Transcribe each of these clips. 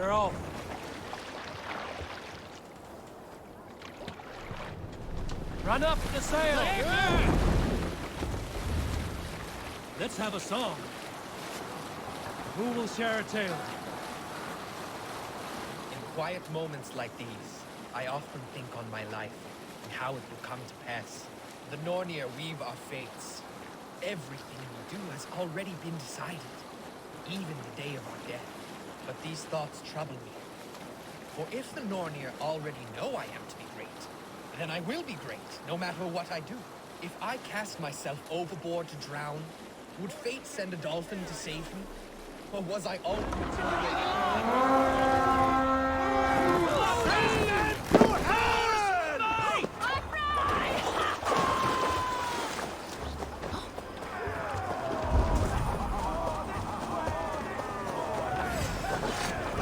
We're off. Run up the sail! Let's have a song. Who will share a tale? In quiet moments like these, I often think on my life and how it will come to pass. The Nornir weave our fates. Everything we do has already been decided, even the day of our death. But these thoughts trouble me. For if the Nornir already know I am to be great, then I will be great, no matter what I do. If I cast myself overboard to drown, would fate send a dolphin to save me? Or was I all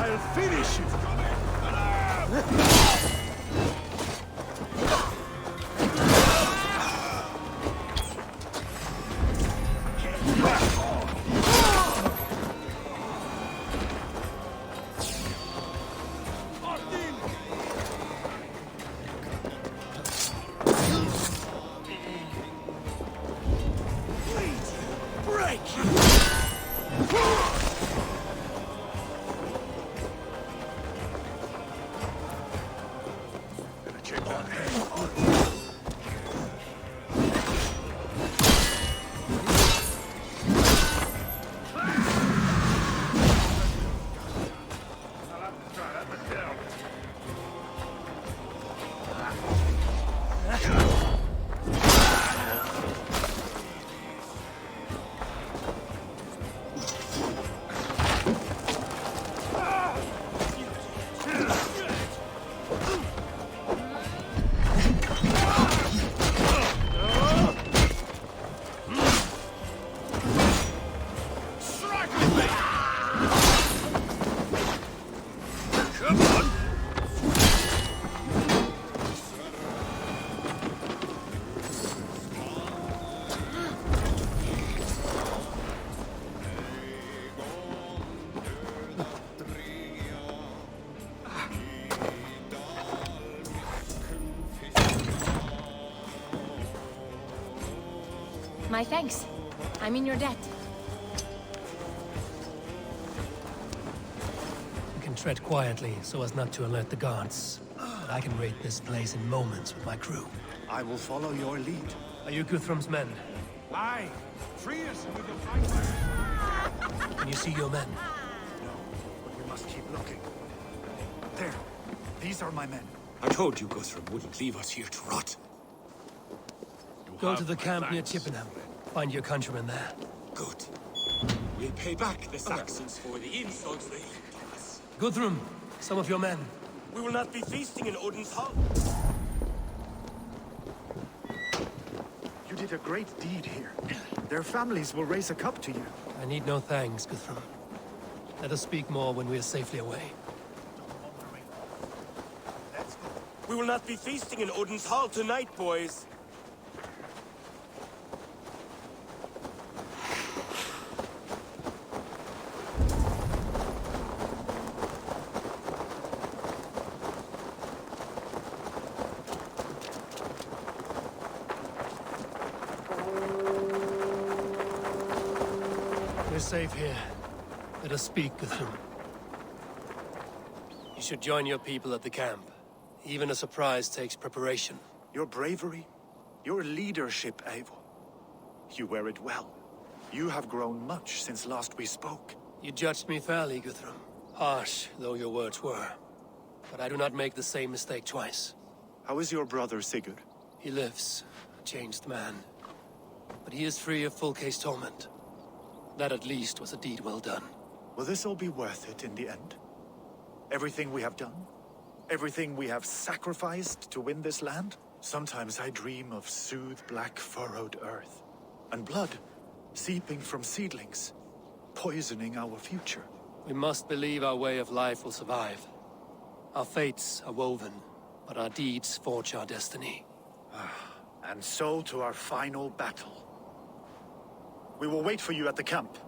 I'll finish you! My thanks. I'm in your debt. We can tread quietly so as not to alert the guards. But I can raid this place in moments with my crew. I will follow your lead. Are you Guthrum's men? Aye! Free us and we can fight. Can you see your men? No, but we must keep looking. There. These are my men. I told you Guthrum wouldn't leave us here to rot. Go to the camp near Chippenham. Find your countrymen there. Good. We'll pay back the Saxons for the insults they did to us. Guthrum, some of your men. We will not be feasting in Odin's hall. You did a great deed here. Their families will raise a cup to you. I need no thanks, Guthrum. Let us speak more when we are safely away. We will not be feasting in Odin's hall tonight, boys. We're safe here. Let us speak, Guthrum. You should join your people at the camp. Even a surprise takes preparation. Your bravery, your leadership, Eivor. You wear it well. You have grown much since last we spoke. You judged me fairly, Guthrum. Harsh though your words were. But I do not make the same mistake twice. How is your brother, Sigurd? He lives, a changed man. But he is free of full case torment. That at least was a deed well done. Will this all be worth it in the end? Everything we have done? Everything we have sacrificed to win this land? Sometimes I dream of soothed black furrowed earth. And blood seeping from seedlings, poisoning our future. We must believe our way of life will survive. Our fates are woven, but our deeds forge our destiny. And so to our final battle. We will wait for you at the camp.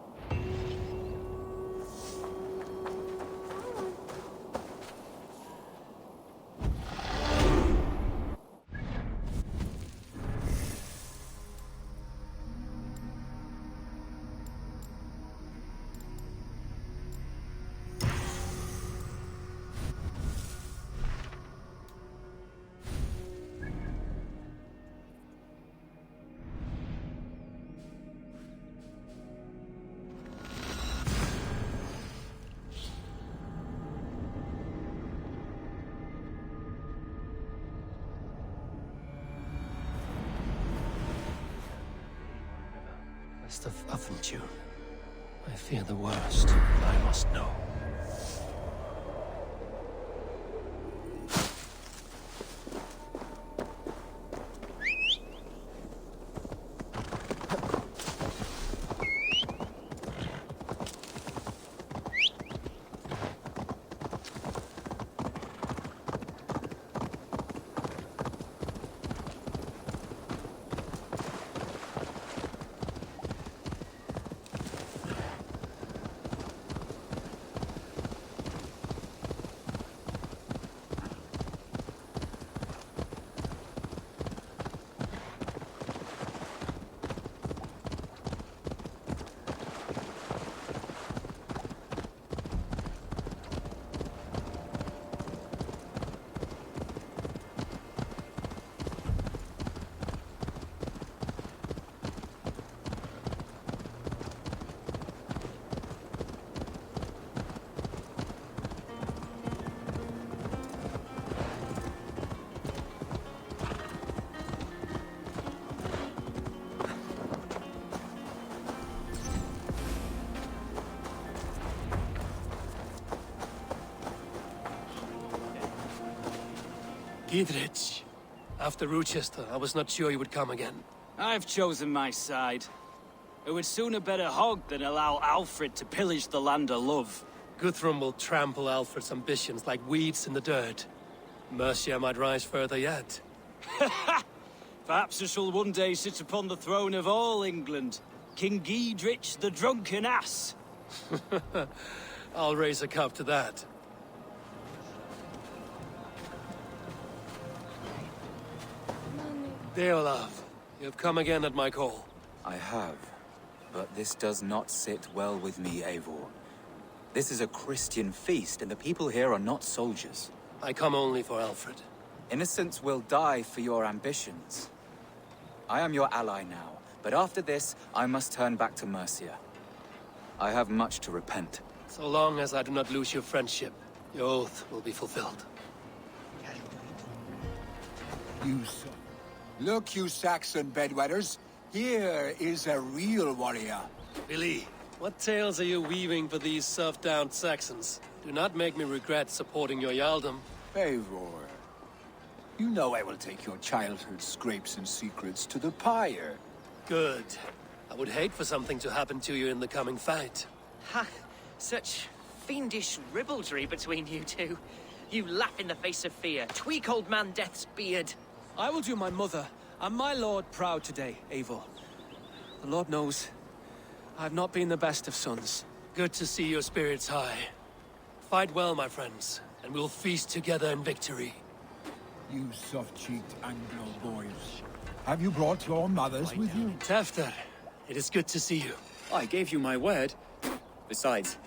Best of Affentune. I fear the worst, but I must know. Gidrich. After Rochester, I was not sure you would come again. I've chosen my side. It would sooner bet a hog than allow Alfred to pillage the land of love. Guthrum will trample Alfred's ambitions like weeds in the dirt. Mercia might rise further yet. Perhaps I shall one day sit upon the throne of all England. King Gidrich the drunken ass. I'll raise a cup to that. Deolav, you have come again at my call. I have, but this does not sit well with me, Eivor. This is a Christian feast, and the people here are not soldiers. I come only for Alfred. Innocents will die for your ambitions. I am your ally now, but after this, I must turn back to Mercia. I have much to repent. So long as I do not lose your friendship, your oath will be fulfilled. Look, you Saxon bedwetters. Here is a real warrior. Billy, what tales are you weaving for these serf-down Saxons? Do not make me regret supporting your Jarldom. Eivor, you know I will take your childhood scrapes and secrets to the pyre. Good. I would hate for something to happen to you in the coming fight. Ha! Such fiendish ribaldry between you two. You laugh in the face of fear, tweak old man Death's beard. I will do my mother and my lord proud today, Eivor. The Lord knows, I have not been the best of sons. Good to see your spirits high. Fight well, my friends, and we'll feast together in victory. You soft-cheeked Anglo boys. Have you brought your mothers with you? Tefter, it is good to see you. I gave you my word. Besides,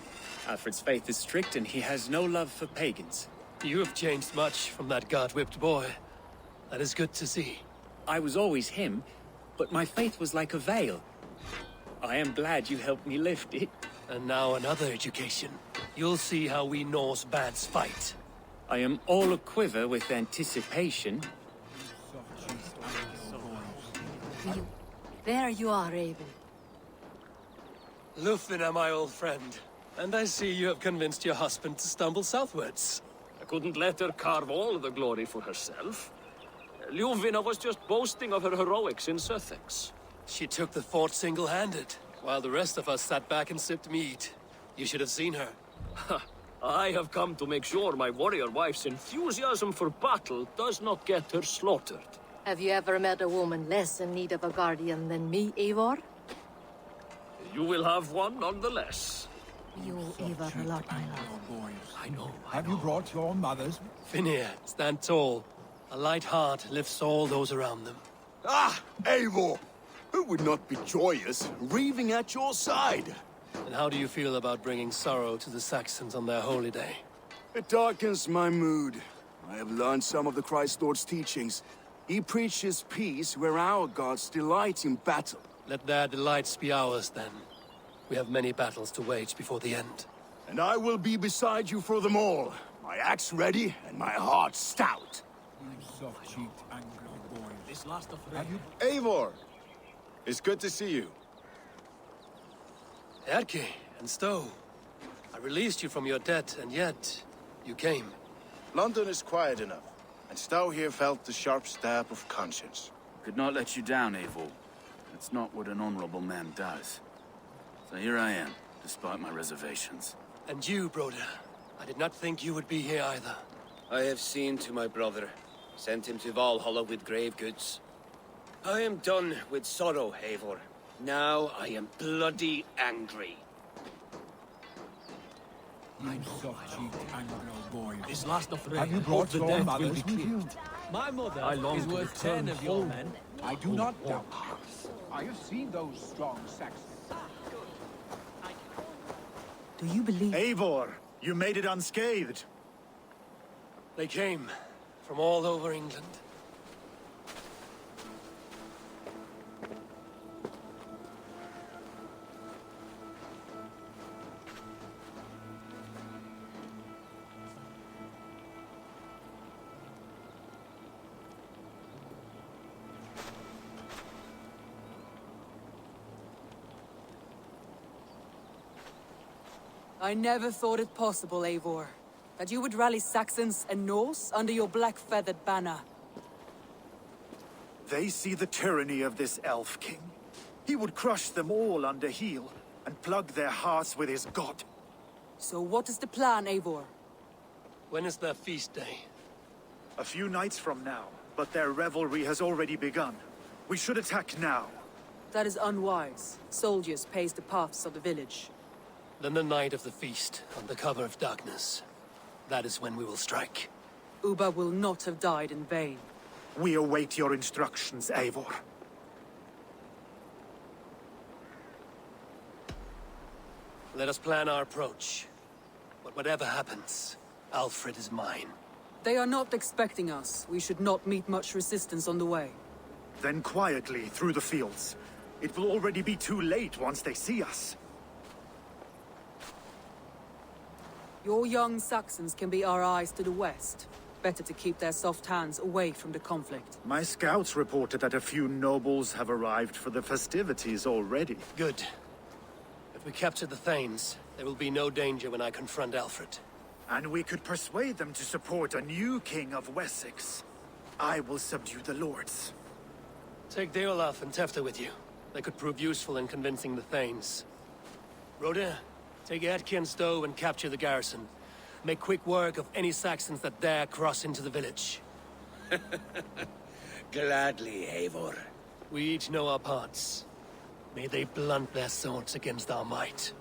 Alfred's faith is strict and he has no love for pagans. You have changed much from that God-whipped boy. That is good to see. I was always him, but my faith was like a veil. I am glad you helped me lift it. And now another education. You'll see how we Norse bads fight. I am all aquiver with anticipation. There you are, Raven. Lufina, my old friend. And I see you have convinced your husband to stumble southwards. I couldn't let her carve all the glory for herself. Ljuvina was just boasting of her heroics in Sussex. She took the fort single-handed, while the rest of us sat back and sipped mead. You should have seen her. I have come to make sure my warrior wife's enthusiasm for battle does not get her slaughtered. Have you ever met a woman less in need of a guardian than me, Eivor? You will have one nonetheless. You Eivor a lot, my love. I know. Have you brought your mothers? Finir, stand tall. A light heart lifts all those around them. Ah, Eivor! Who would not be joyous, raving at your side? And how do you feel about bringing sorrow to the Saxons on their holy day? It darkens my mood. I have learned some of the Christ Lord's teachings. He preaches peace where our gods delight in battle. Let their delights be ours, then. We have many battles to wage before the end. And I will be beside you for them all. My axe ready and my heart stout. You soft-cheeked Anglo boys. This last of Have you... Eivor! It's good to see you. Erke and Stowe. I released you from your debt, and yet you came. London is quiet enough, and Stowe here felt the sharp stab of conscience. Could not let you down, Eivor. It's not what an honorable man does. So here I am, despite my reservations. And you, Broder. I did not think you would be here either. I have seen to my brother. Sent him to Valhalla with grave goods. I am done with sorrow, Eivor. Now I am bloody angry. I'm soft-cheeked Anglo boys. This last of Have you brought the your dead mothers will be with you? cleared. My mother I long is to worth return 10 of your home. men. I do not doubt this. I have seen those strong Saxons. Do you believe? Eivor, you made it unscathed. They came from all over England. I never thought it possible, Eivor, that you would rally Saxons and Norse under your black-feathered banner. They see the tyranny of this elf king. He would crush them all under heel and plug their hearts with his god. So what is the plan, Eivor? When is their feast day? A few nights from now, but their revelry has already begun. We should attack now. That is unwise. Soldiers pace the paths of the village. Then the night of the feast, under cover of darkness. That is when we will strike. Uba will not have died in vain. We await your instructions, Eivor. Let us plan our approach. But whatever happens, Alfred is mine. They are not expecting us. We should not meet much resistance on the way. Then quietly through the fields. It will already be too late once they see us. Your young Saxons can be our eyes to the west. Better to keep their soft hands away from the conflict. My scouts reported that a few nobles have arrived for the festivities already. Good. If we capture the Thanes, there will be no danger when I confront Alfred. And we could persuade them to support a new king of Wessex. I will subdue the lords. Take Deolaf and Tefta with you. They could prove useful in convincing the Thanes. Rhoda, take Erke and Stowe and capture the garrison. Make quick work of any Saxons that dare cross into the village. Gladly, Eivor. We each know our parts. May they blunt their swords against our might.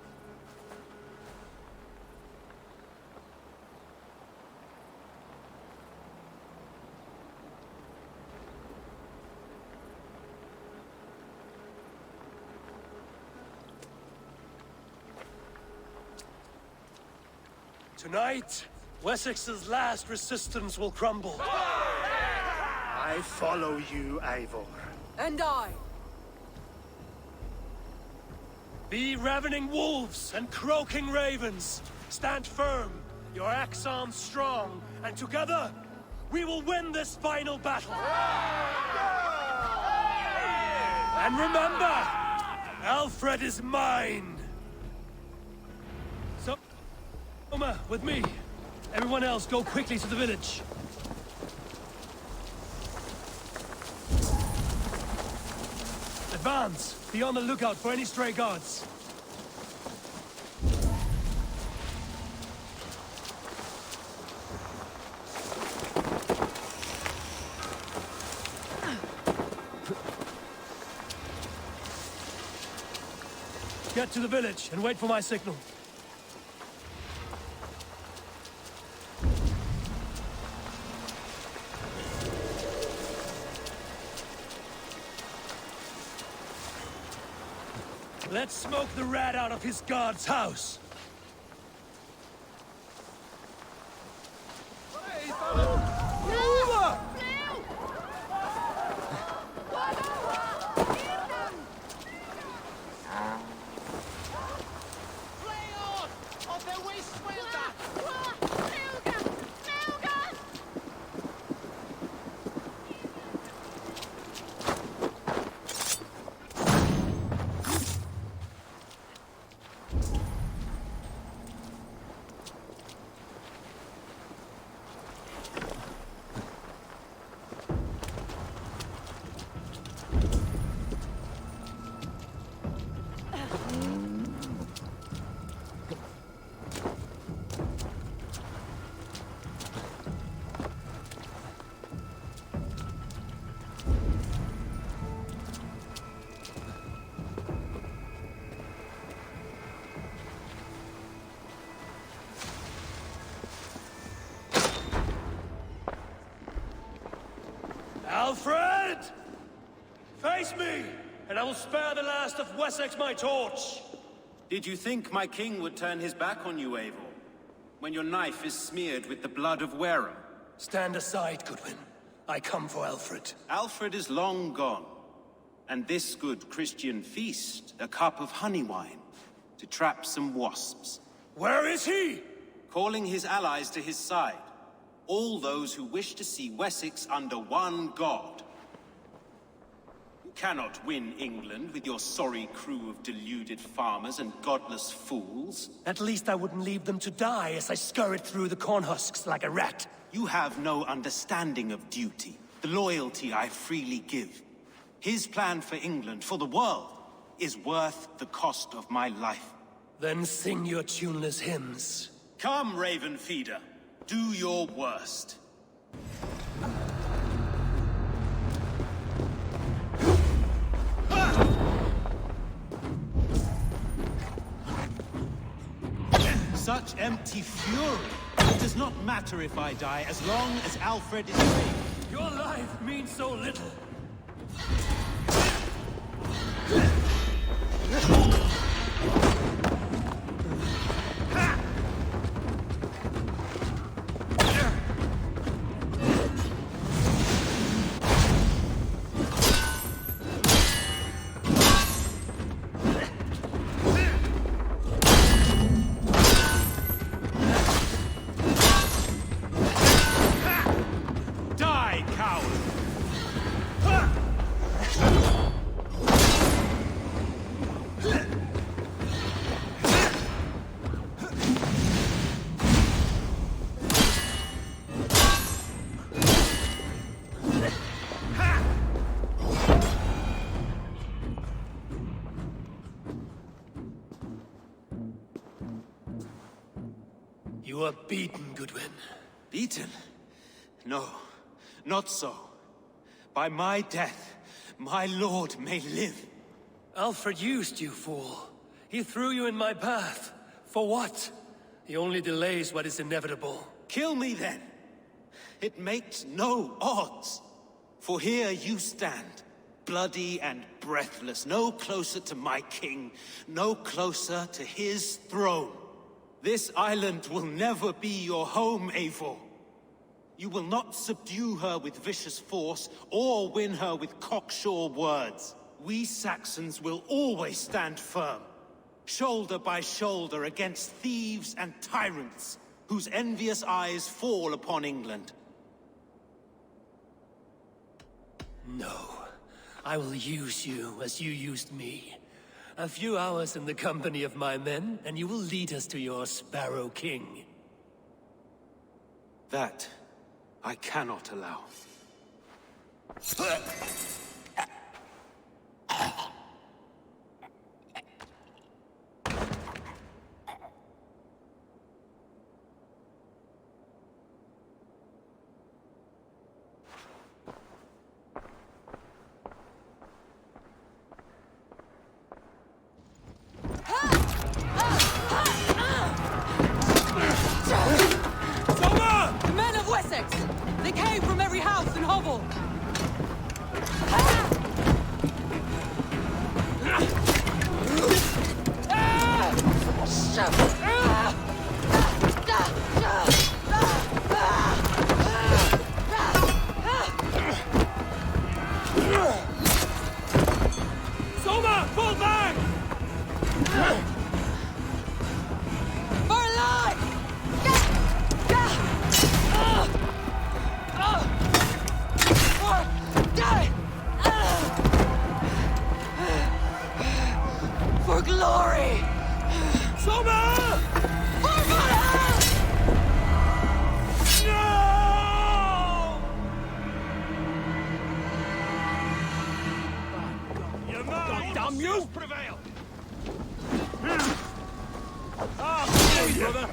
Tonight, Wessex's last resistance will crumble. I follow you, Eivor. And I! Be ravening wolves and croaking ravens. Stand firm, your axe arms strong, and together, we will win this final battle. And remember, Alfred is mine. So, Oma, with me. Everyone else, go quickly to the village. Advance! Be on the lookout for any stray guards. Get to the village and wait for my signal. Let's smoke the rat out of his guard's house. Alfred! Face me, and I will spare the last of Wessex my torch! Did you think my king would turn his back on you, Eivor? When your knife is smeared with the blood of Wareham? Stand aside, Goodwin. I come for Alfred. Alfred is long gone. And this good Christian feast, a cup of honey wine, to trap some wasps. Where is he? Calling his allies to his side. All those who wish to see Wessex under one god. You cannot win England with your sorry crew of deluded farmers and godless fools. At least I wouldn't leave them to die as I scurried through the corn husks like a rat. You have no understanding of duty, the loyalty I freely give. His plan for England, for the world, is worth the cost of my life. Then sing your tuneless hymns. Come, Raven Feeder. Do your worst. Such empty fury. It does not matter if I die, as long as Alfred is free. Your life means so little. You are beaten, Goodwin. Beaten? No, not so. By my death, my lord may live. Alfred used you, fool. He threw you in my path. For what? He only delays what is inevitable. Kill me then. It makes no odds. For here you stand, bloody and breathless, no closer to my king, no closer to his throne. This island will never be your home, Eivor. You will not subdue her with vicious force, or win her with cocksure words. We Saxons will always stand firm, shoulder by shoulder against thieves and tyrants, whose envious eyes fall upon England. No. I will use you as you used me. A few hours in the company of my men, and you will lead us to your Sparrow King. That I cannot allow. The men of Wessex! They came from every house and hovel! Soma, fall back! For life! For glory! Soma! For Valhalla! No! God damn you! Prevail! Ah, brother!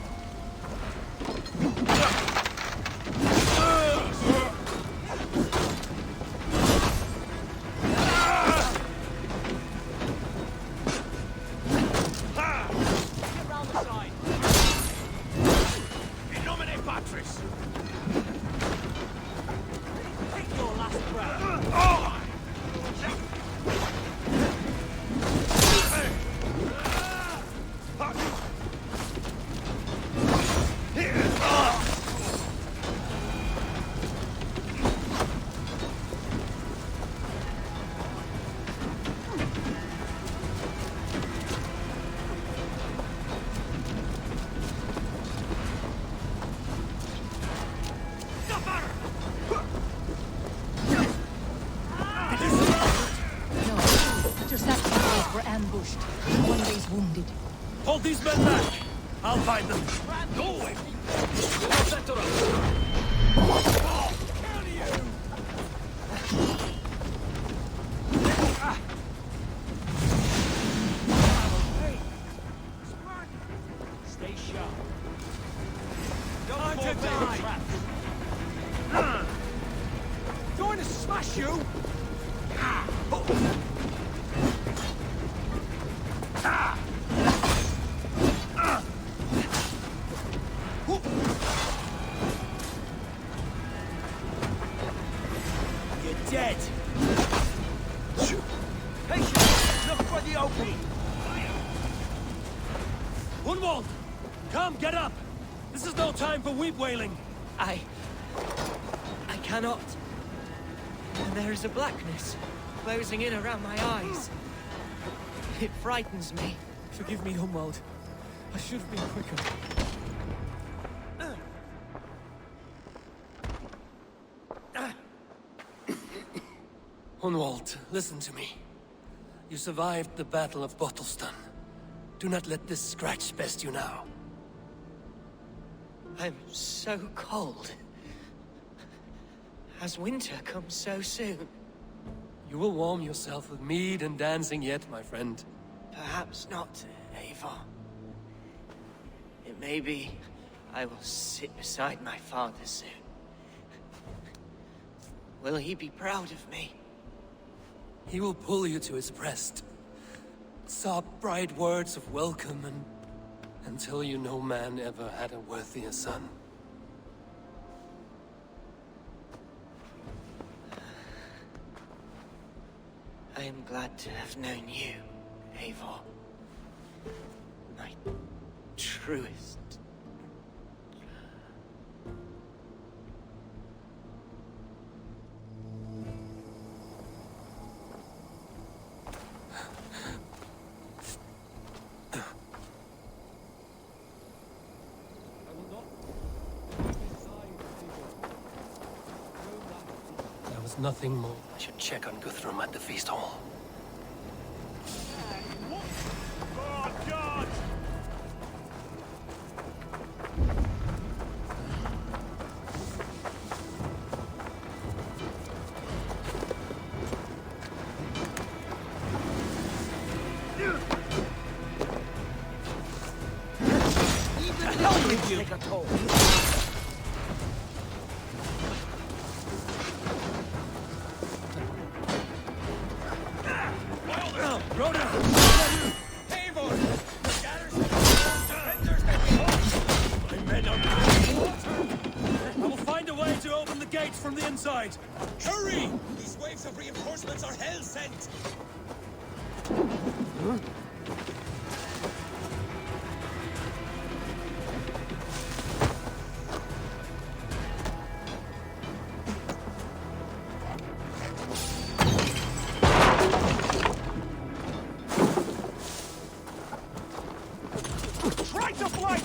Take your last breath! wounded. Hold these men back! I'll find them. Go away! Set her up! Stay sharp. Time to die! Going to smash you! You're dead! Patience! Look for the opening! Unwald! Come, get up! This is no time for weep wailing! I cannot. There is a blackness closing in around my eyes. It frightens me. Forgive me, Humwald. I should have been quicker. Hunwald, listen to me. You survived the Battle of Bottleston. Do not let this scratch best you now. I'm so cold. Has winter come so soon? You will warm yourself with mead and dancing yet, my friend. Perhaps not, Eivor. It may be I will sit beside my father soon. Will he be proud of me? He will pull you to his breast. Sob bright words of welcome and until you no man ever had a worthier son. I am glad to have known you, Eivor. My truest. There was nothing more. I should check on Guthrum at the feast hall. Take a toll. Rhoda! Eivor! My men are I will find a way to open the gates from the inside. Hurry! These waves of reinforcements are hell sent! Try to flank!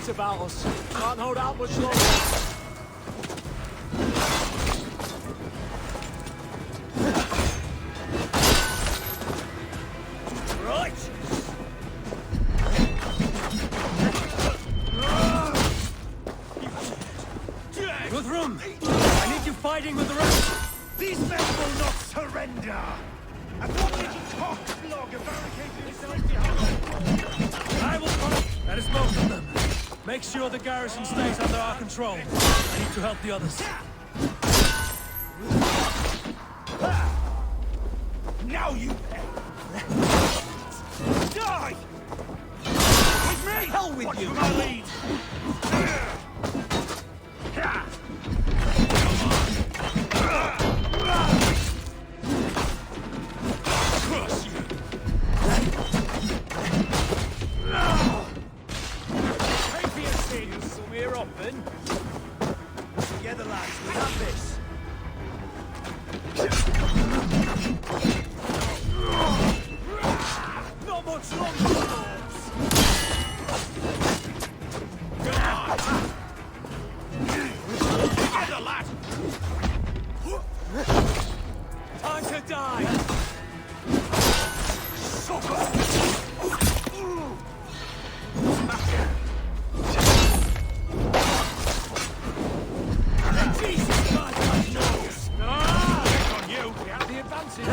About us. Can't hold out much longer. Right! You fighting with the rest. These men will not surrender! And what little cock flog a barricaded himself behind? I will fight. That is most of them. Make sure the garrison stays under our control. I need to help the others. Now you pay! Die! With me! Hell with Watch you! for my lead! Crush you! Pray for your sins, we're open. Together, lads, we have this. Not much longer, lords! Go on! Together, lad! Time to die! Jesus, God, my nose! Ah! On you! We have the advantage!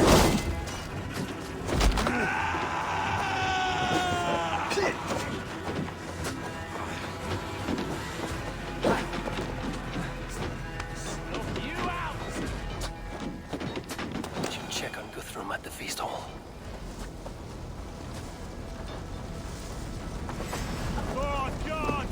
We should check on Guthrum at the feast hall. Oh, God!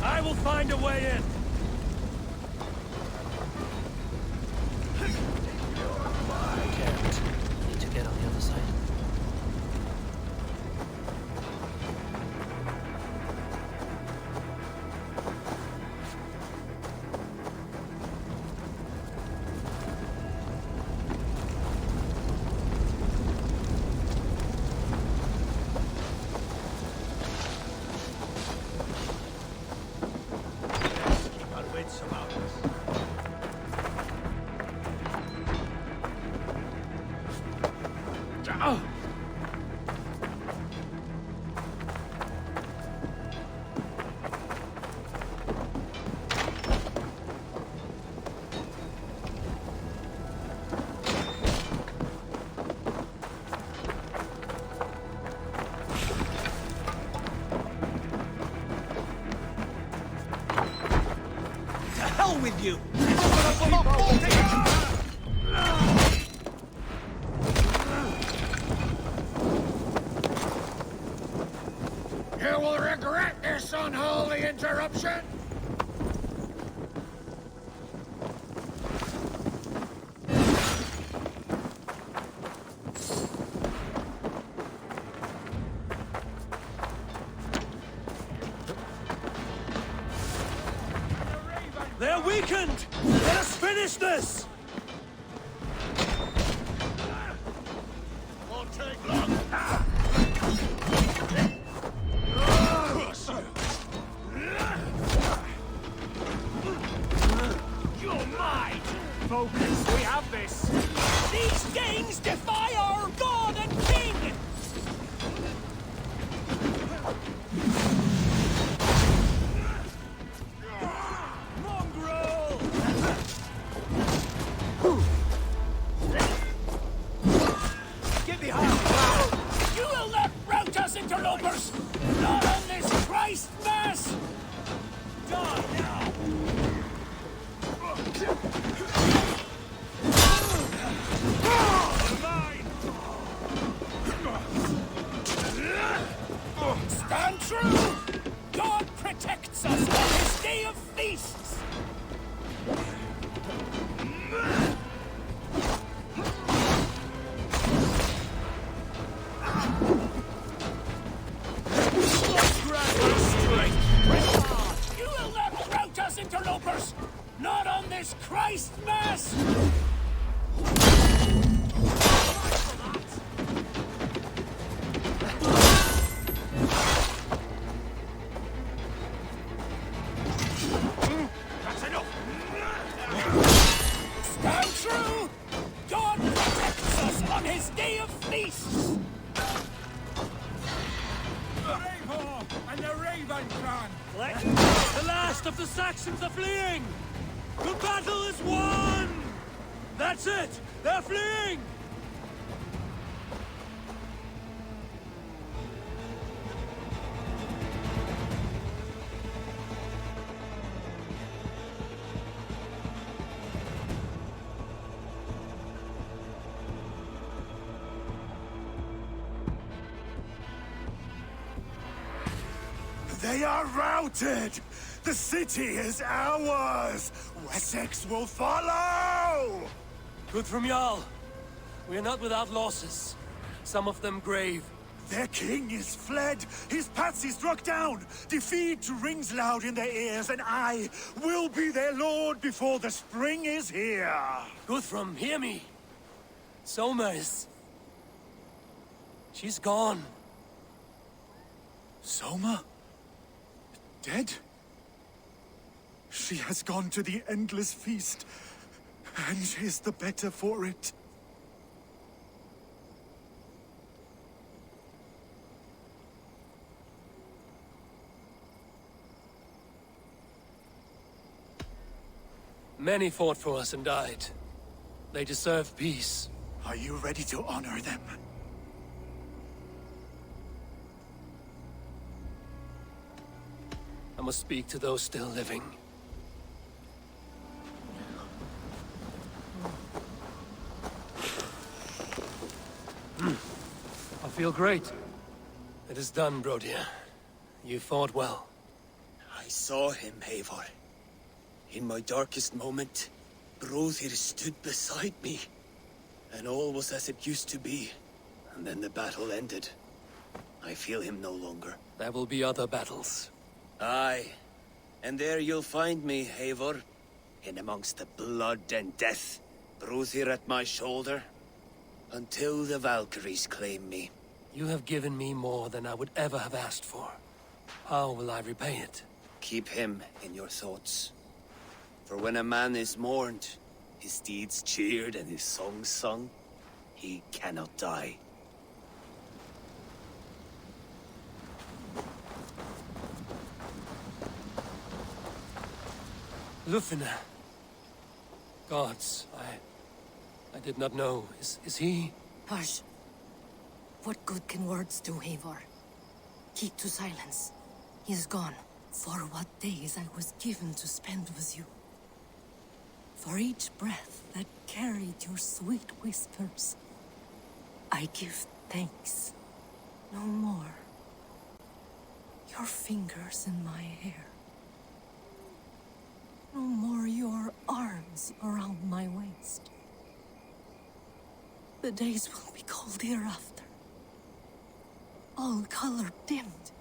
I will find a way in. I can't. Need to get on the other side. Keep our wits about us. To hell with you! You will regret this unholy interruption! They're weakened! Let us finish this! Won't take long. Crush you. You're mine! Focus, we have this! These Danes defy our god and king! Mongrel! true! God protects us on his day of feasts! And the Raven Clan! The last of the Saxons are fleeing! The battle is won! That's it! They're fleeing! They are routed! The city is ours! Wessex will follow! Good from Jarl. We are not without losses. Some of them grave. Their king is fled! His patsy struck down! Defeat rings loud in their ears, and I will be their lord before the spring is here! Guthrum, hear me! Soma is... she's gone. Soma? Dead? She has gone to the endless feast, and is the better for it. Many fought for us and died. They deserve peace. Are you ready to honor them? I must speak to those still living. I feel great. It is done, Brodir. You fought well. I saw him, Eivor. In my darkest moment, Brodir stood beside me. And all was as it used to be. And then the battle ended. I feel him no longer. There will be other battles. Aye. And there you'll find me, Eivor. In amongst the blood and death. Brodir at my shoulder. Until the Valkyries claim me. You have given me more than I would ever have asked for. How will I repay it? Keep him in your thoughts. For when a man is mourned, his deeds cheered and his songs sung, he cannot die. Lufina. Gods, I did not know. Is he? Hush. What good can words do, Eivor? Keep to silence. He is gone. For what days I was given to spend with you. For each breath that carried your sweet whispers, I give thanks. No more. Your fingers in my hair. No more your arms around my waist. The days will be cold hereafter. All color dimmed.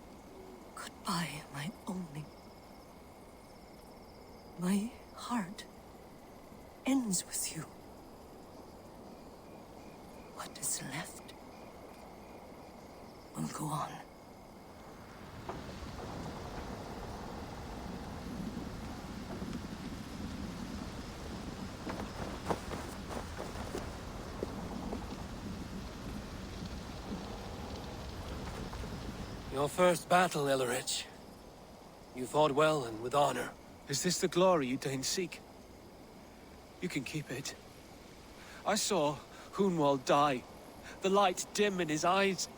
Goodbye, my owning. My heart ends with you. What is left will go on. Your first battle, Ellerich. You fought well and with honor. Is this the glory you deign seek? You can keep it. I saw Hunwald die. The light dim in his eyes.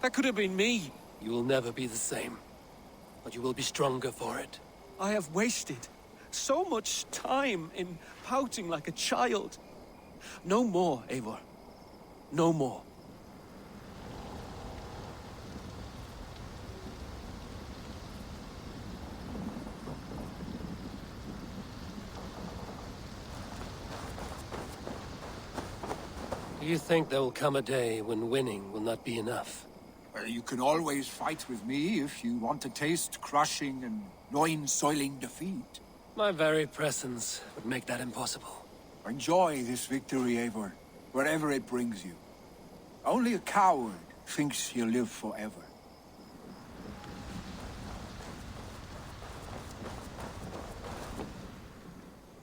That could have been me. You will never be the same. But you will be stronger for it. I have wasted so much time in pouting like a child. No more, Eivor. No more. Do you think there will come a day when winning will not be enough? Well, you can always fight with me if you want to taste crushing and loin-soiling defeat. My very presence would make that impossible. Enjoy this victory, Eivor, wherever it brings you. Only a coward thinks he'll live forever.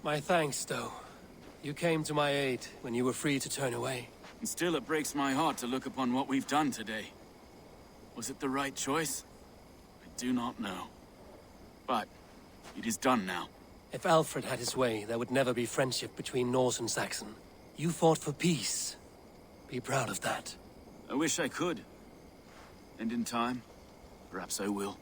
My thanks, though. You came to my aid when you were free to turn away. And still it breaks my heart to look upon what we've done today. Was it the right choice? I do not know. But it is done now. If Alfred had his way, there would never be friendship between Norse and Saxon. You fought for peace. Be proud of that. I wish I could. And in time, perhaps I will.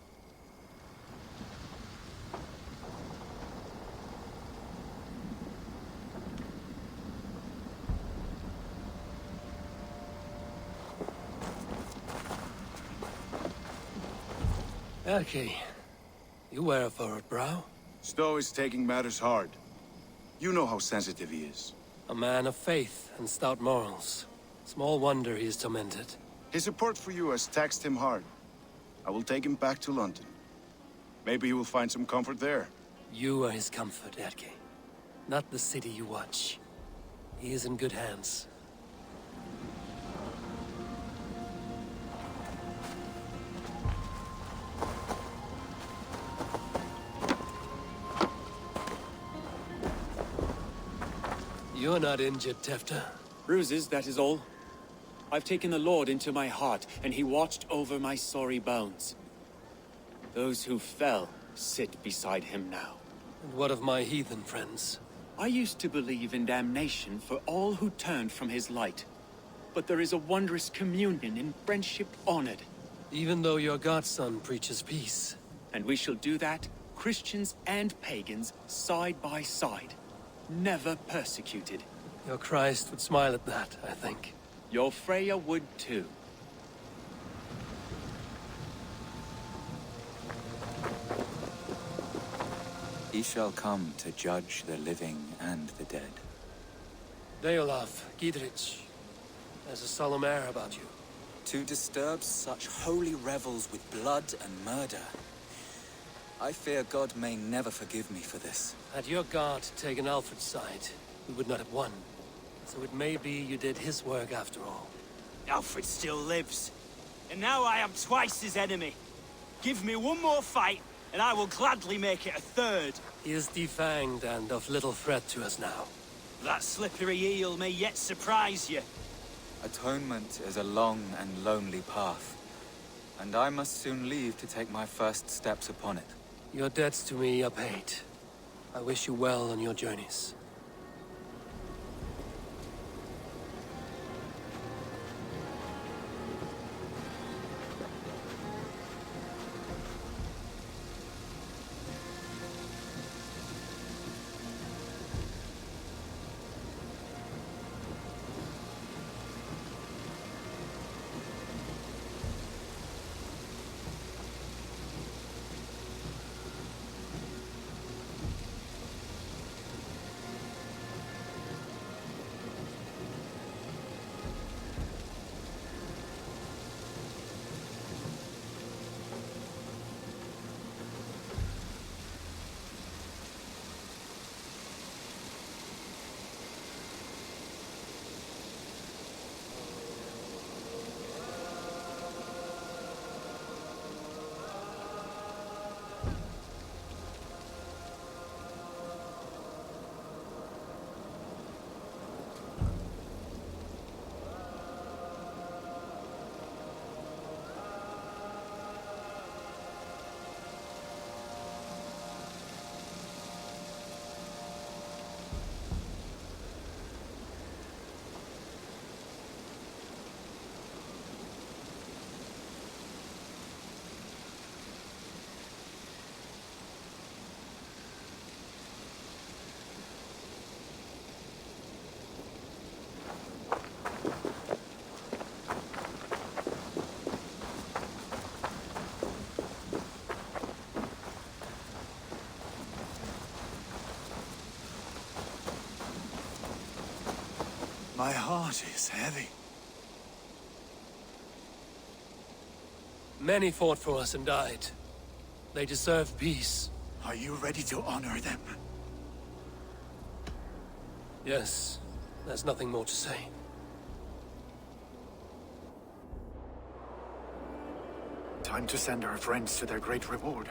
Erke, you wear a furrowed brow. Stowe is taking matters hard. You know how sensitive he is. A man of faith and stout morals. Small wonder he is tormented. His support for you has taxed him hard. I will take him back to London. Maybe he will find some comfort there. You are his comfort, Erke. Not the city you watch. He is in good hands. You're not injured, Tefta. Bruises, that is all. I've taken the Lord into my heart, and he watched over my sorry bones. Those who fell sit beside him now. And what of my heathen friends? I used to believe in damnation for all who turned from his light. But there is a wondrous communion in friendship honored. Even though your godson preaches peace. And we shall do that, Christians and pagans, side by side. Never persecuted. Your Christ would smile at that, I think. Your Freya would too. He shall come to judge the living and the dead. Deolaf, Gidrich, there's a solemn air about you. To disturb such holy revels with blood and murder. I fear God may never forgive me for this. Had your God taken Alfred's side, we would not have won. So it may be you did his work after all. Alfred still lives. And now I am twice his enemy. Give me one more fight, and I will gladly make it a third. He is defanged and of little threat to us now. That slippery eel may yet surprise you. Atonement is a long and lonely path. And I must soon leave to take my first steps upon it. Your debts to me are paid. I wish you well on your journeys. My heart is heavy. Many fought for us and died. They deserve peace. Are you ready to honor them? Yes, there's nothing more to say. Time to send our friends to their great reward.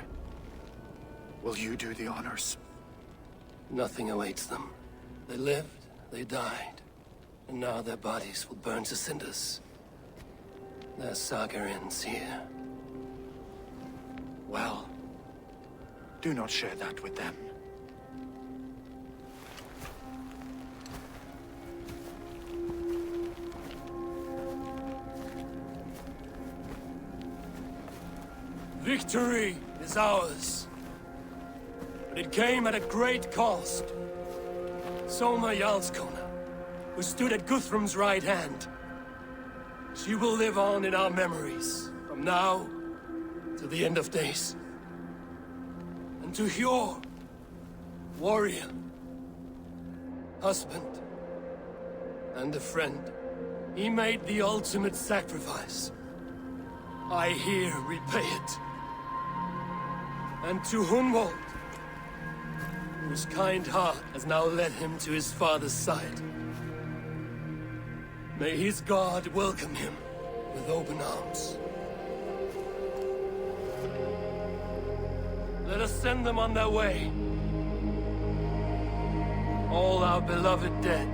Will you do the honors? Nothing awaits them. They lived They died, and now their bodies will burn to cinders. Their saga ends here. Well, do not share that with them. Victory is ours. But it came at a great cost. Soma Jarlskona, who stood at Guthrum's right hand. She will live on in our memories, from now to the end of days. And to Hjor, warrior, husband, and a friend, he made the ultimate sacrifice. I here repay it. And to Hunwald, whose kind heart has now led him to his father's side. May his God welcome him with open arms. Let us send them on their way. All our beloved dead,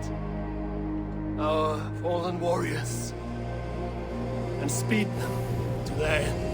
our fallen warriors, and speed them to their end.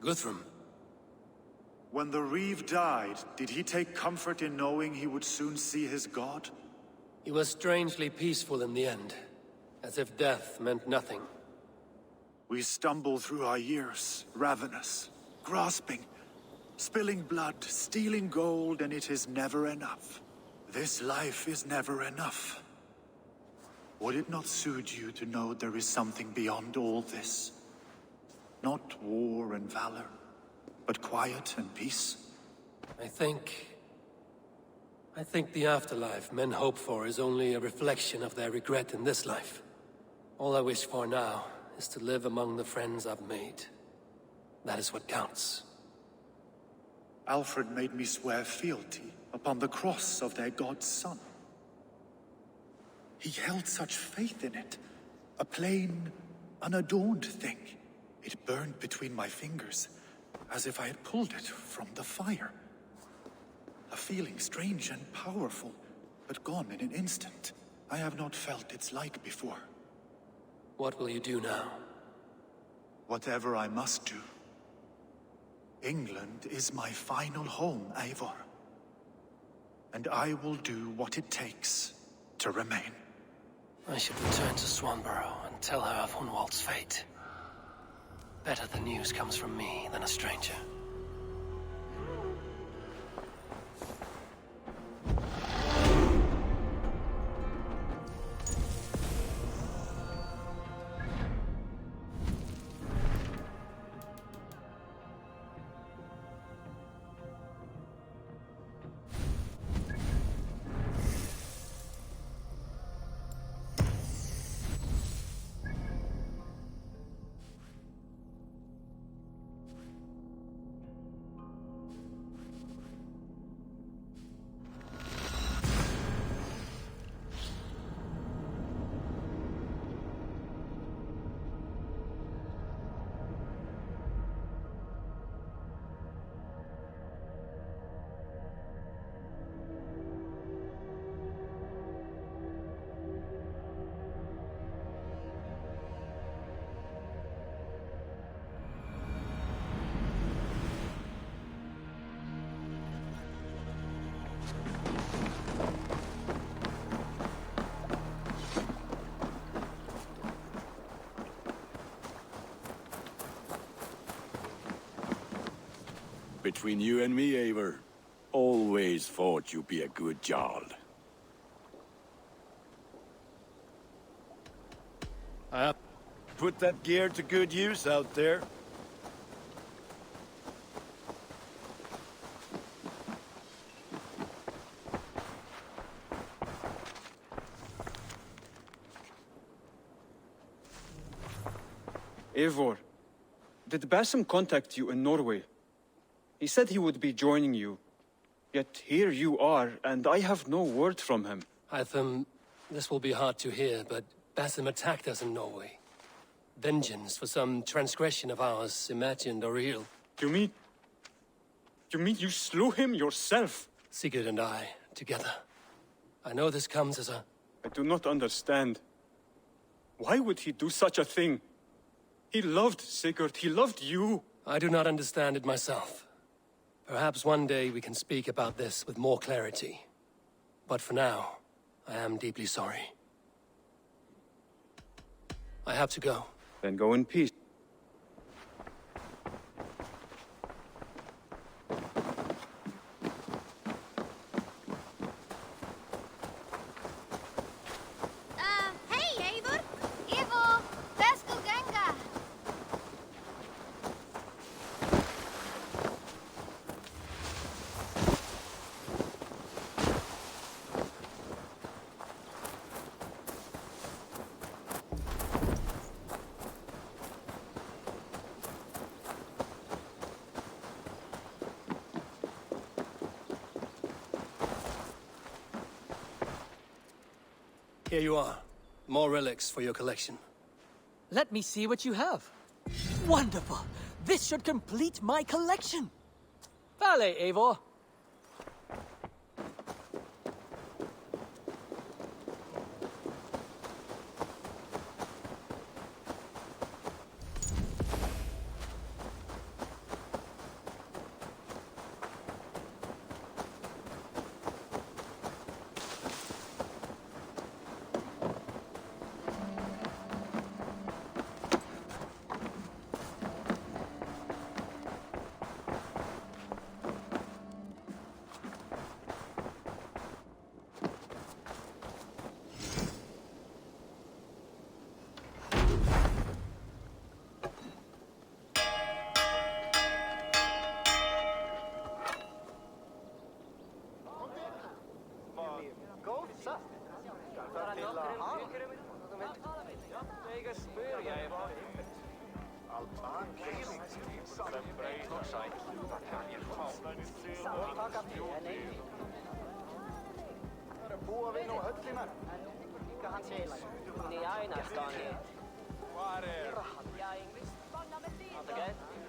Guthrum. When the Reeve died, did he take comfort in knowing he would soon see his god? He was strangely peaceful in the end, as if death meant nothing. We stumble through our years, ravenous, grasping, spilling blood, stealing gold, and it is never enough. This life is never enough. Would it not suit you to know there is something beyond all this? Not war and valor, but quiet and peace? I think the afterlife men hope for is only a reflection of their regret in this life. All I wish for now is to live among the friends I've made. That is what counts. Alfred made me swear fealty upon the cross of their god's son. He held such faith in it, a plain, unadorned thing. It burned between my fingers, as if I had pulled it from the fire. A feeling strange and powerful, but gone in an instant. I have not felt its like before. What will you do now? Whatever I must do. England is my final home, Eivor. And I will do what it takes to remain. I should return to Swanborough and tell her of Hunwald's fate. Better the news comes from me than a stranger. Between you and me, Eivor, always thought you'd be a good Jarl. Put that gear to good use out there. Eivor, did Basim contact you in Norway? He said he would be joining you. Yet here you are, and I have no word from him. Hytham, this will be hard to hear, but Basim attacked us in Norway. Vengeance for some transgression of ours, imagined or real. You mean you slew him yourself? Sigurd and I, together. I know this comes as a... I do not understand. Why would he do such a thing? He loved Sigurd, he loved you. I do not understand it myself. Perhaps one day we can speak about this with more clarity. But for now, I am deeply sorry. I have to go. Then go in peace. Hej Eivor! Eivor! Vasco Ganga! Here you are. More relics for your collection. Let me see what you have. Wonderful! This should complete my collection! Vale, Eivor.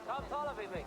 Kom, tala vid mig.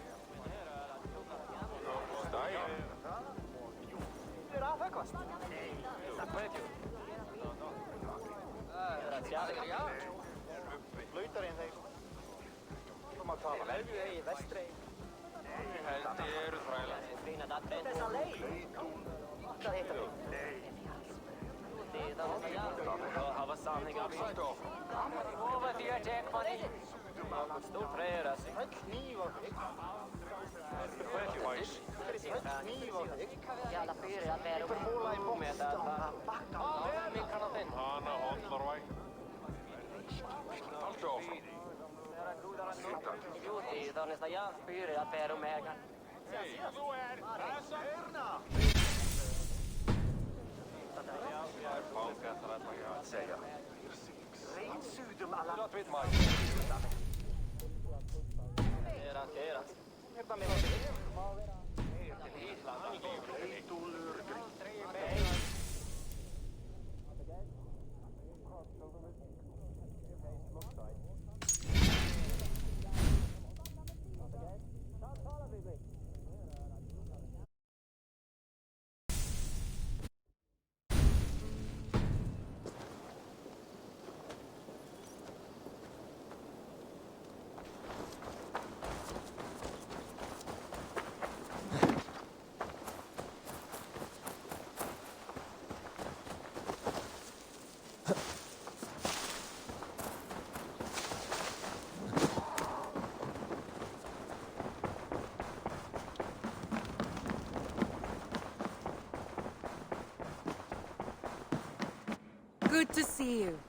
to see you.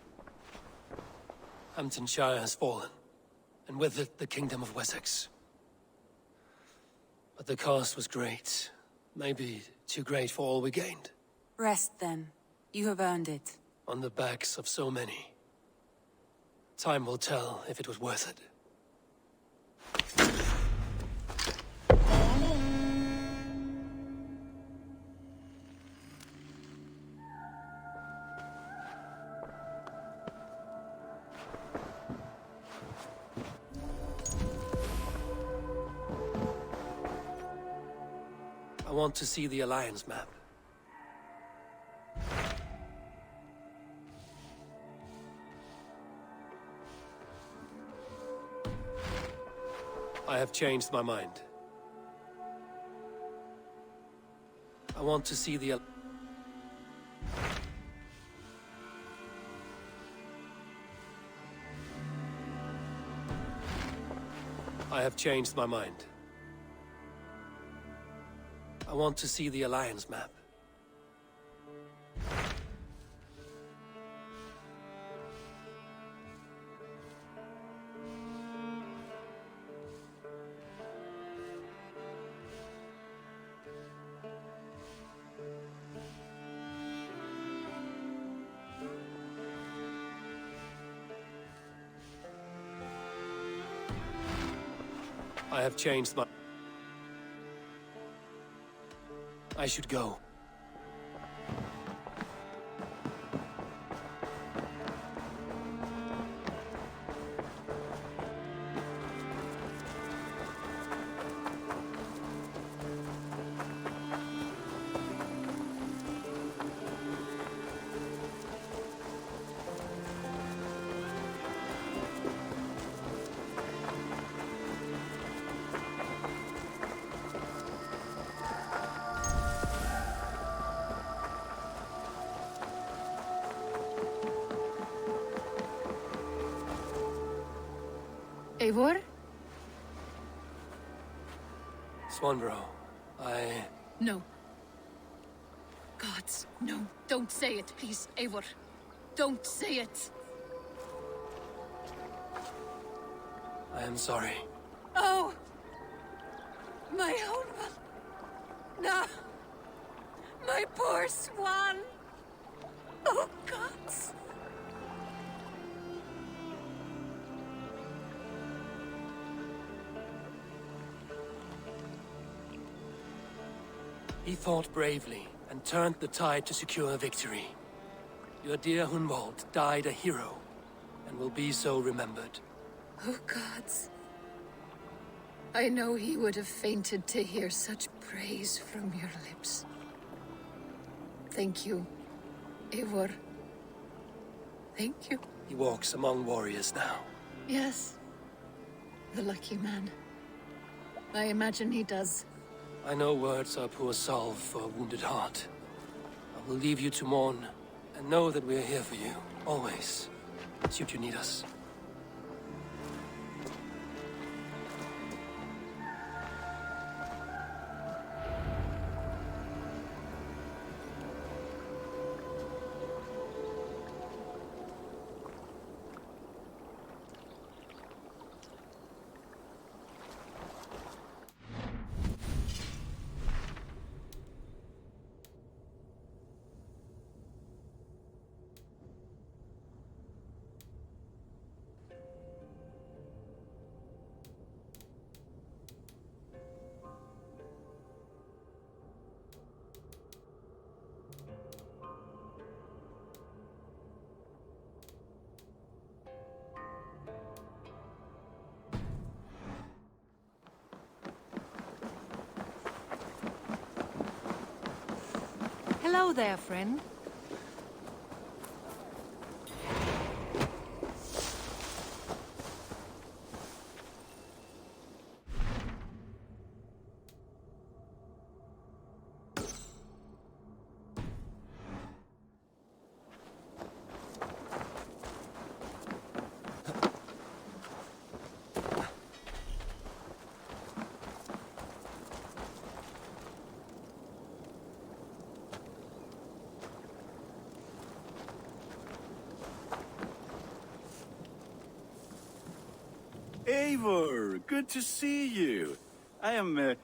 Hamptonshire has fallen, and with it the Kingdom of Wessex. But the cost was great. Maybe too great for all we gained. Rest then. You have earned it. On the backs of so many. Time will tell if it was worth it. I want to see the Alliance map. I have changed my mind. I want to see the... I have changed my mind. I want to see the Alliance map. I have changed my... I should go. Eivor? Swanborough, No. Gods, no. Don't say it, please, Eivor. Don't say it. I am sorry. Oh! My own one. No. My poor swan. Oh, gods. He fought bravely and turned the tide to secure a victory. Your dear Hunwald died a hero and will be so remembered. Oh, gods. I know he would have fainted to hear such praise from your lips. Thank you, Eivor. Thank you. He walks among warriors now. Yes. The lucky man. I imagine he does. I know words are poor salve for a wounded heart. I will leave you to mourn, and know that we are here for you, always, should you need us. Hello there, friend. Eivor, good to see you. I am,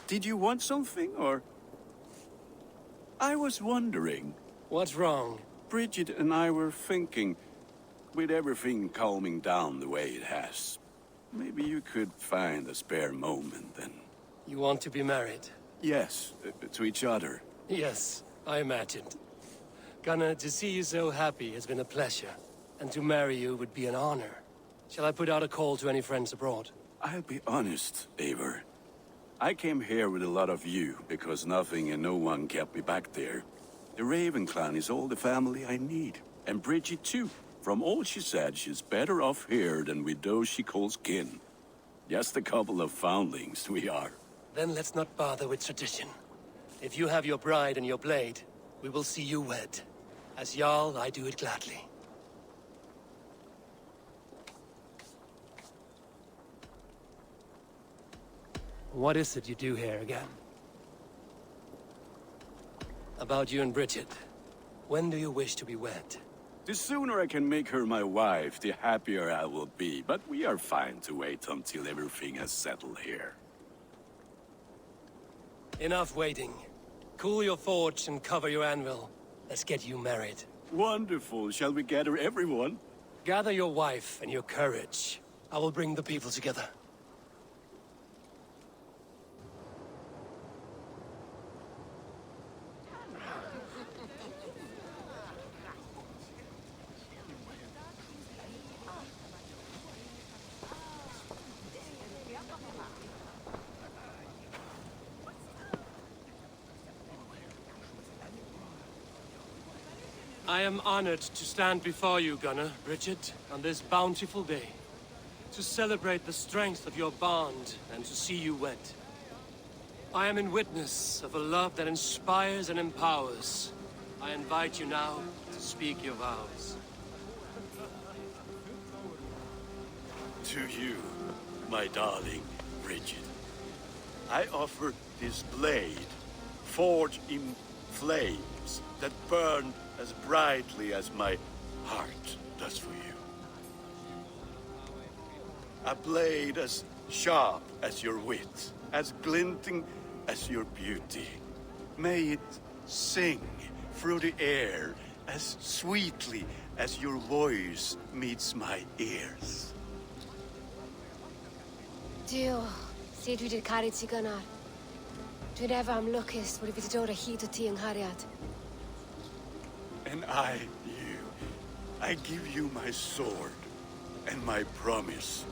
did you want something, or? I was wondering. What's wrong? Bridget and I were thinking, with everything calming down the way it has, maybe you could find a spare moment and... You want to be married? Yes, to each other. Yes, I imagined. Gunnar, to see you so happy has been a pleasure. And to marry you would be an honor. Shall I put out a call to any friends abroad? I'll be honest, Eivor. I came here with a lot of you, because nothing and no one kept me back there. The Raven clan is all the family I need. And Bridget too. From all she said, she's better off here than with those she calls kin. Just a couple of foundlings we are. Then let's not bother with tradition. If you have your bride and your blade, we will see you wed. As Jarl, I do it gladly. What is it you do here again? About you and Bridget. When do you wish to be wed? The sooner I can make her my wife, the happier I will be. But we are fine to wait until everything has settled here. Enough waiting. Cool your forge and cover your anvil. Let's get you married. Wonderful. Shall we gather everyone? Gather your wife and your courage. I will bring the people together. I am honored to stand before you, Gunnar, Bridget, on this bountiful day. To celebrate the strength of your bond and to see you wed. I am in witness of a love that inspires and empowers. I invite you now to speak your vows. To you, my darling Bridget, I offer this blade, forged in flames that burn as brightly as my heart does for you. A blade as sharp as your wit, as glinting as your beauty. May it sing through the air as sweetly as your voice meets my ears. Dio, sed vi det karit sig Gunnar. Du ever am lucas, hvor vi det dora hit og ting hariat. And I give you my sword and my promise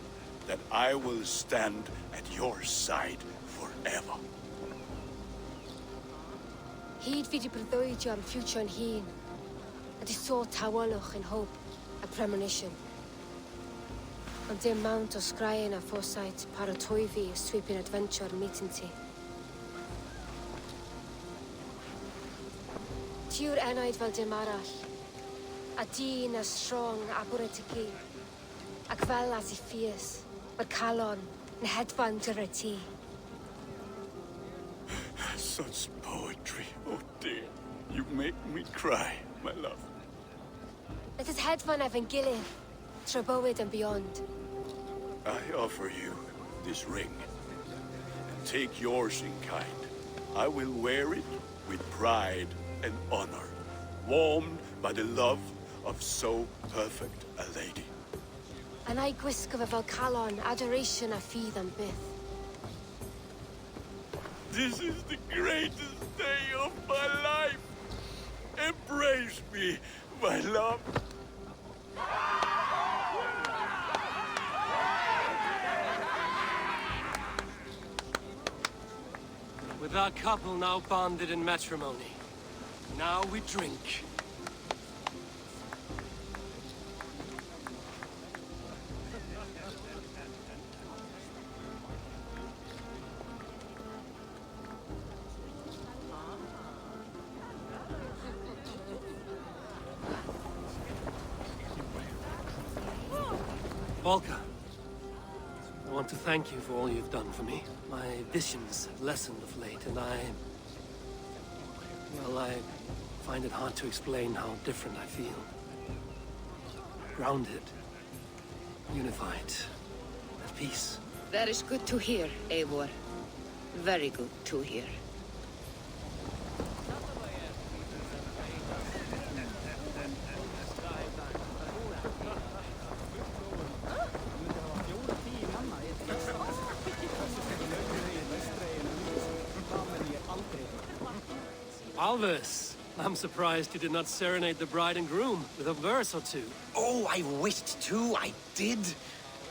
that I will stand at your side forever. Hyd fi di breuddwydio am future yn hun. A di so tawalwch in hope, a premonition. Ond dim mount o sgraen a foresight paratoi fi sweeping adventure meeting ti. Tiwr enaid fel dim arall. A dyn as strong a bwyd y gi. Ac fel as I ffies, mae'r calon yn hedfan dyr y ti. Such poetry, oh dear. You make me cry, my love. Let us hedfan efo'n gilydd, trwy bywyd and beyond. I offer you this ring. And take yours in kind. I will wear it with pride and honor, warmed by the love of so perfect a lady. And I gwisgo fe fel calon, adoration a ffydd am byth. This is the greatest day of my life. Embrace me, my love. With our couple now bonded in matrimony, now we drink. Volker, I want to thank you for all you've done for me. My visions have lessened of late, and I find it hard to explain how different I feel. Grounded, unified, peace. That is good to hear, Eivor. Very good to hear. Alvis, I'm surprised you did not serenade the bride and groom with a verse or two. Oh, I wished to, I did.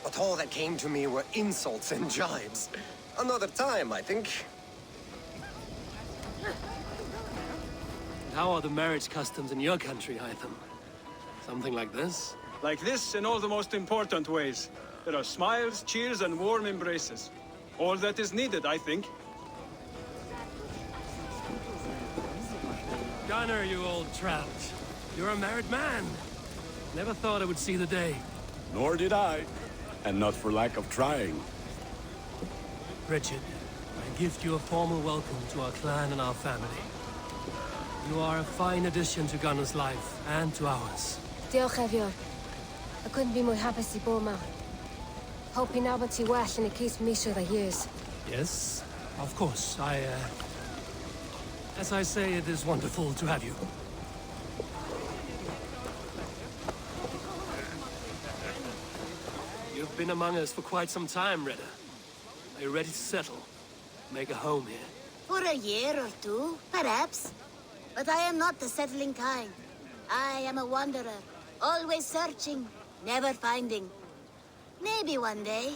But all that came to me were insults and jibes. Another time, I think. And how are the marriage customs in your country, Hytham? Something like this? Like this in all the most important ways. There are smiles, cheers, and warm embraces. All that is needed, I think. Gunnar, you old trout. You're a married man. Never thought I would see the day. Nor did I. And not for lack of trying. Richard, I gift you a formal welcome to our clan and our family. You are a fine addition to Gunnar's life and to ours. Diolch, Evior. I couldn't be more happy to bo ma. Hope you now but well in a case me sure the years. Yes, of course. As I say, it is wonderful to have you. You've been among us for quite some time, Redda. Are you ready to settle? Make a home here? For a year or two, perhaps. But I am not the settling kind. I am a wanderer, always searching, never finding. Maybe one day.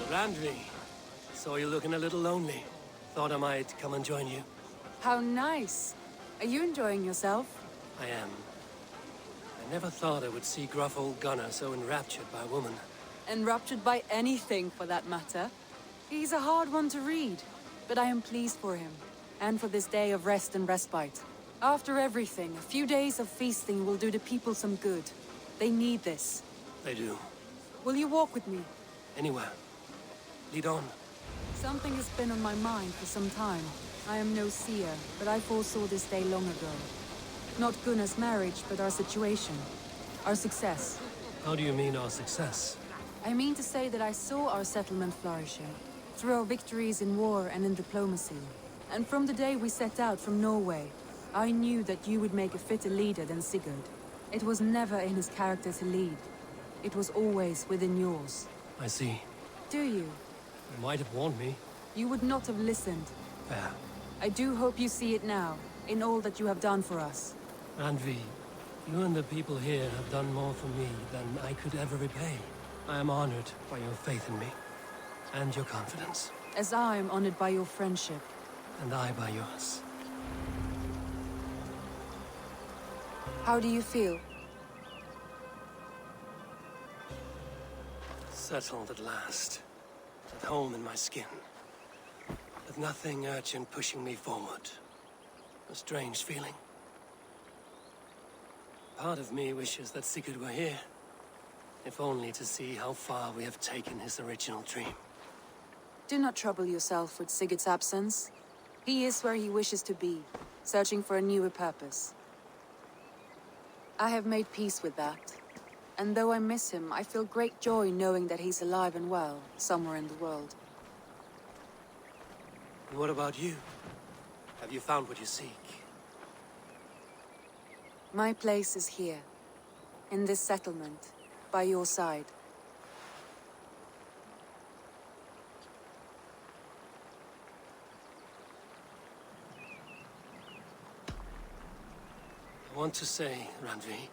Randvi, saw you looking a little lonely. Thought I might come and join you. How nice. Are you enjoying yourself? I am. I never thought I would see gruff old Gunnar so enraptured by a woman. Enraptured by anything, for that matter. He's a hard one to read, but I am pleased for him, and for this day of rest and respite. After everything, a few days of feasting will do the people some good. They need this. They do. Will you walk with me? Anywhere. Lead on. Something has been on my mind for some time. I am no seer, but I foresaw this day long ago. Not Gunnar's marriage, but our situation. Our success. How do you mean our success? I mean to say that I saw our settlement flourishing, through our victories in war and in diplomacy. And from the day we set out from Norway, I knew that you would make a fitter leader than Sigurd. It was never in his character to lead. It was always within yours. I see. Do you? You might have warned me. You would not have listened. Fair. I do hope you see it now, in all that you have done for us. Randvi, you and the people here have done more for me than I could ever repay. I am honored by your faith in me, and your confidence. As I am honored by your friendship. And I by yours. How do you feel? Settled at last. At home in my skin. With nothing urgent pushing me forward. A strange feeling. Part of me wishes that Sigurd were here. If only to see how far we have taken his original dream. Do not trouble yourself with Sigurd's absence. He is where he wishes to be, searching for a newer purpose. I have made peace with that. And though I miss him, I feel great joy knowing that he's alive and well, somewhere in the world. And what about you? Have you found what you seek? My place is here, in this settlement, by your side. I want to say, Randvi,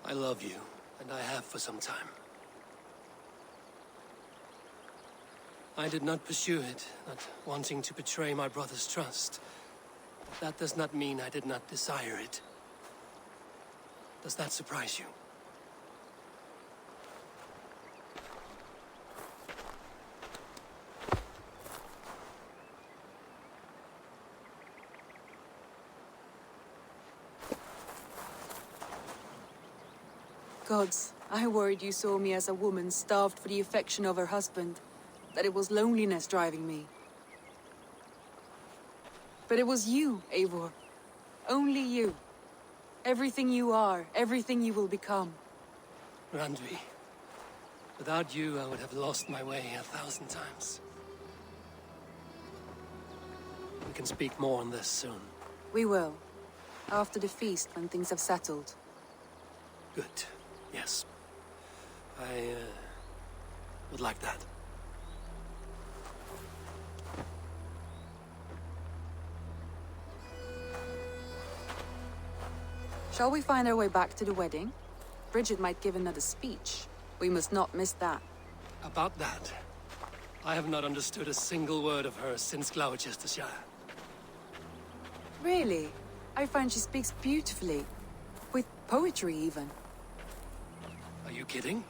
I love you, and I have for some time. I did not pursue it, not wanting to betray my brother's trust. But that does not mean I did not desire it. Does that surprise you? Gods, I worried you saw me as a woman starved for the affection of her husband. That it was loneliness driving me. But it was you, Eivor. Only you. Everything you are, everything you will become. Randvi, without you, I would have lost my way 1,000 times. We can speak more on this soon. We will. After the feast, when things have settled. Good. Yes. I would like that. Shall we find our way back to the wedding? Bridget might give another speech. We must not miss that. About that, I have not understood a single word of hers since Gloucestershire. Really? I find she speaks beautifully. With poetry, even. Are you kidding?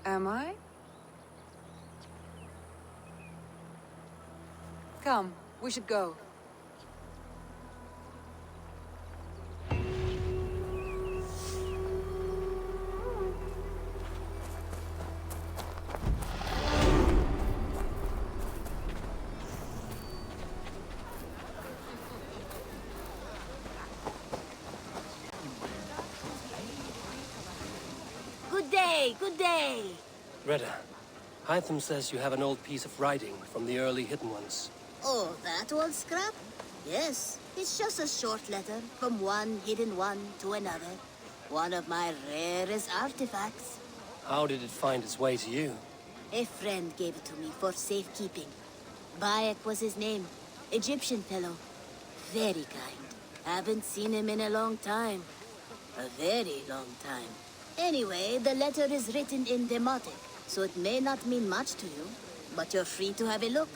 Am I? Come, we should go. Good day! Retta, Hytham says you have an old piece of writing from the early Hidden Ones. Oh, that old scrap? Yes, it's just a short letter from one hidden one to another. One of my rarest artifacts. How did it find its way to you? A friend gave it to me for safekeeping. Bayek was his name. Egyptian fellow. Very kind. Haven't seen him in a long time. A very long time. Anyway, the letter is written in Demotic, so it may not mean much to you, but you're free to have a look.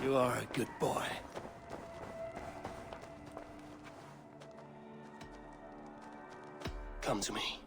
You are a good boy. Come to me.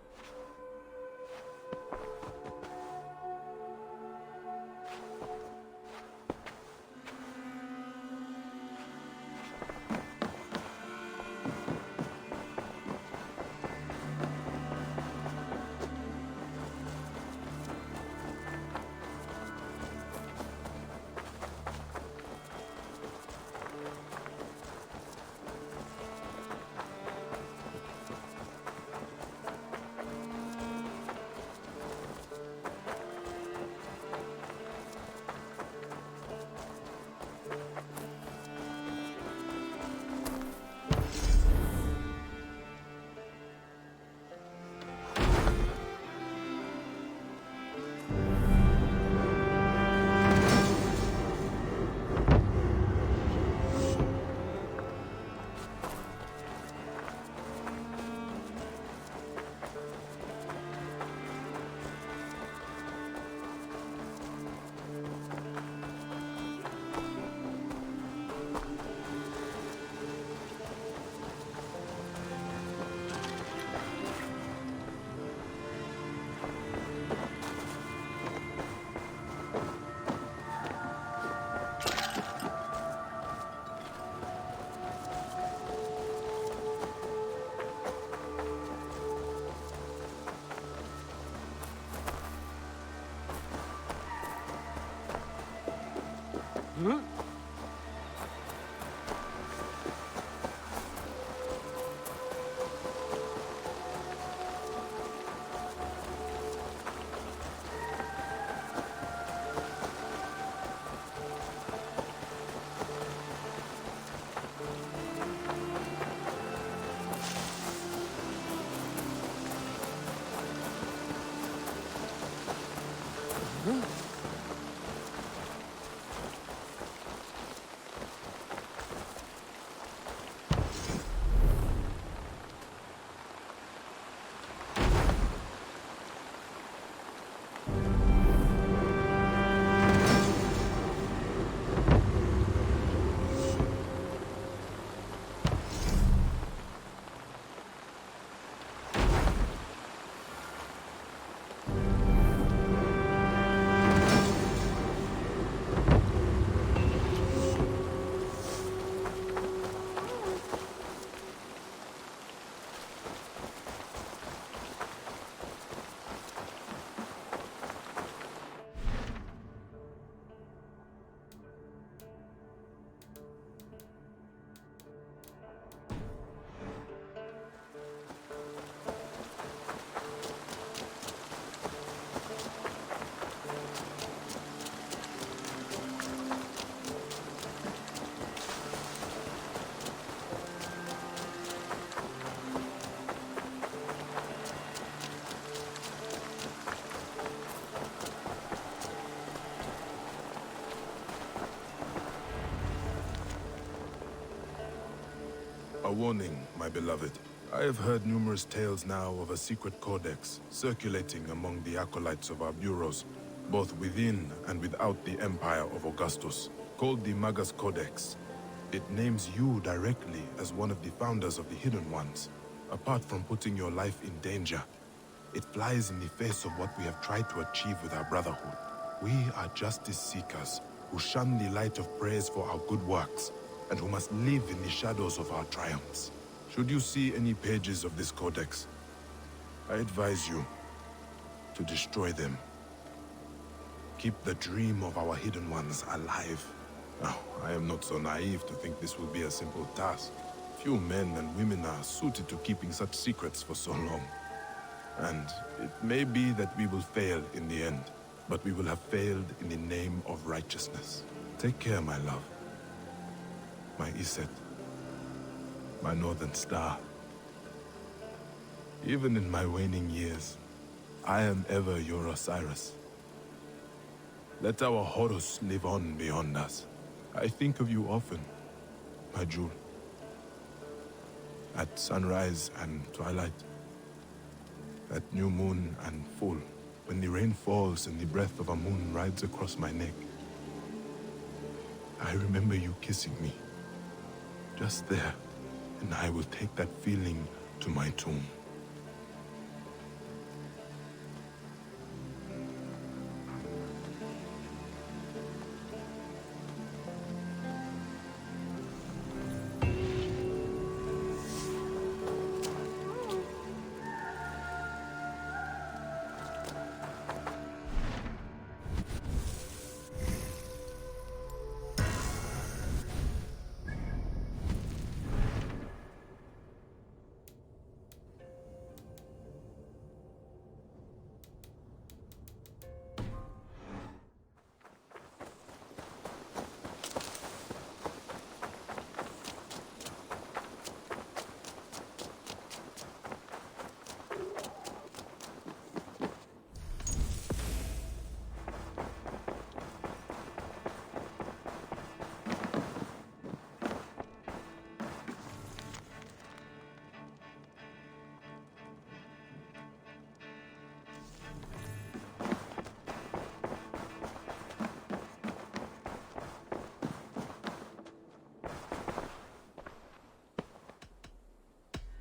Huh? A warning, my beloved. I have heard numerous tales now of a secret codex circulating among the acolytes of our bureaus, both within and without the Empire of Augustus, called the Magus Codex. It names you directly as one of the founders of the Hidden Ones, apart from putting your life in danger. It flies in the face of what we have tried to achieve with our brotherhood. We are justice seekers who shun the light of praise for our good works, and who must live in the shadows of our triumphs. Should you see any pages of this codex, I advise you to destroy them. Keep the dream of our Hidden Ones alive. Now, I am not so naive to think this will be a simple task. Few men and women are suited to keeping such secrets for so long. And it may be that we will fail in the end, but we will have failed in the name of righteousness. Take care, my love. My Iset. My Northern Star. Even in my waning years, I am ever your Osiris. Let our Horus live on beyond us. I think of you often, my jewel. At sunrise and twilight. At new moon and full. When the rain falls and the breath of a moon rides across my neck. I remember you kissing me. Just there. And I will take that feeling to my tomb.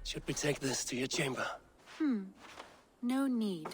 Should we take this to your chamber? No need.